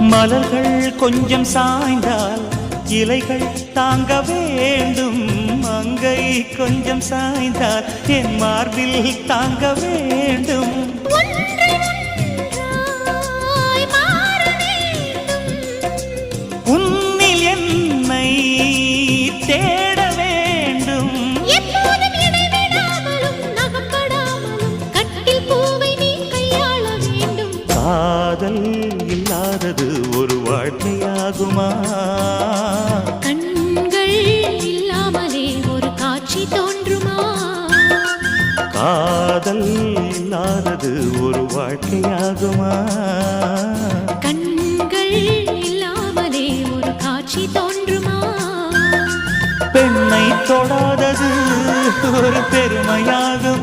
மலர்கள் கொஞ்சம் சாய்ந்தால் இலைகள் தாங்க வேண்டும். மங்கை கொஞ்சம் சாய்ந்தால் என் மார்பில் தாங்க வேண்டும். உன்னில் என்னை தேட வேண்டும். காதல் இல்லாதது ஒரு வாழ்க்கையாகுமா? கண்கள் இல்லாமலே ஒரு காட்சி தோன்றுமா? காதல் இல்லாதது ஒரு வாழ்க்கையாகுமா? கண்கள் இல்லாமலே ஒரு காட்சி தோன்றுமா? பெண்ணை தொடாதது ஒரு பெருமையாகுமா?